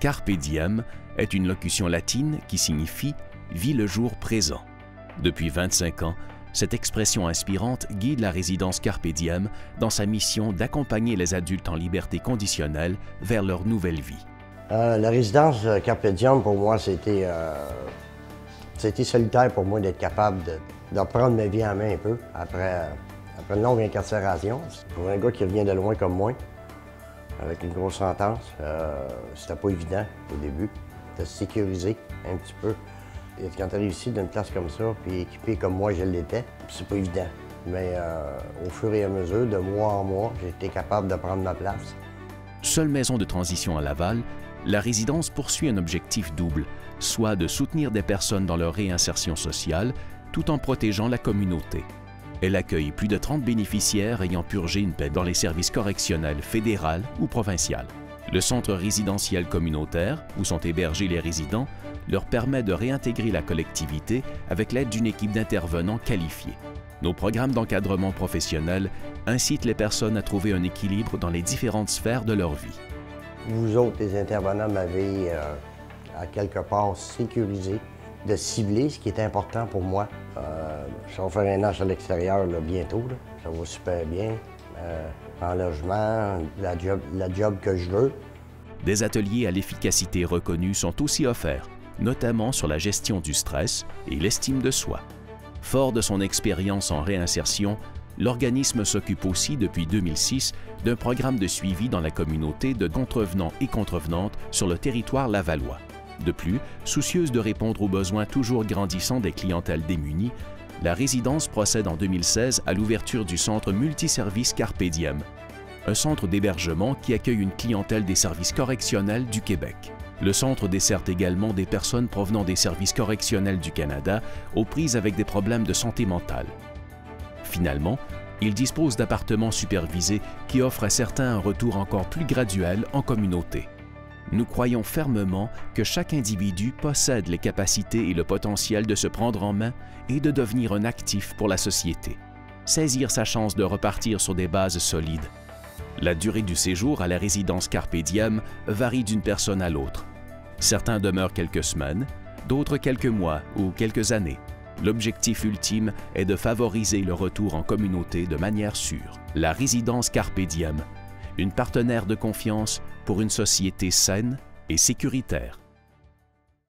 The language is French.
Carpe diem est une locution latine qui signifie « vis le jour présent ». Depuis 25 ans, cette expression inspirante guide la résidence Carpe diem dans sa mission d'accompagner les adultes en liberté conditionnelle vers leur nouvelle vie. La résidence Carpe diem, pour moi, c'était solitaire pour moi d'être capable de reprendre ma vie en main un peu après une longue incarcération. Pour un gars qui revient de loin comme moi, avec une grosse sentence, c'était pas évident au début de se sécuriser un petit peu. Et quand tu arrives ici d'une place comme ça, puis équipé comme moi je l'étais, c'est pas évident. Mais au fur et à mesure, de mois en mois, j'ai été capable de prendre ma place. Seule maison de transition à Laval, la résidence poursuit un objectif double, soit de soutenir des personnes dans leur réinsertion sociale, tout en protégeant la communauté. Elle accueille plus de 30 bénéficiaires ayant purgé une peine dans les services correctionnels fédéral ou provincial. Le centre résidentiel communautaire, où sont hébergés les résidents, leur permet de réintégrer la collectivité avec l'aide d'une équipe d'intervenants qualifiés. Nos programmes d'encadrement professionnel incitent les personnes à trouver un équilibre dans les différentes sphères de leur vie. Vous autres, les intervenants, m'avez à quelque part sécurisé, de cibler ce qui est important pour moi. Je vais faire un an à l'extérieur bientôt, là. Ça va super bien. En logement, la job que je veux. Des ateliers à l'efficacité reconnue sont aussi offerts, notamment sur la gestion du stress et l'estime de soi. Fort de son expérience en réinsertion, l'organisme s'occupe aussi depuis 2006 d'un programme de suivi dans la communauté de contrevenants et contrevenantes sur le territoire lavallois. De plus, soucieuse de répondre aux besoins toujours grandissants des clientèles démunies, la résidence procède en 2016 à l'ouverture du centre multiservice Carpe diem, un centre d'hébergement qui accueille une clientèle des services correctionnels du Québec. Le centre dessert également des personnes provenant des services correctionnels du Canada aux prises avec des problèmes de santé mentale. Finalement, il dispose d'appartements supervisés qui offrent à certains un retour encore plus graduel en communauté. Nous croyons fermement que chaque individu possède les capacités et le potentiel de se prendre en main et de devenir un actif pour la société. Saisir sa chance de repartir sur des bases solides. La durée du séjour à la résidence Carpe diem varie d'une personne à l'autre. Certains demeurent quelques semaines, d'autres quelques mois ou quelques années. L'objectif ultime est de favoriser le retour en communauté de manière sûre. La résidence Carpe diem, une partenaire de confiance pour une société saine et sécuritaire.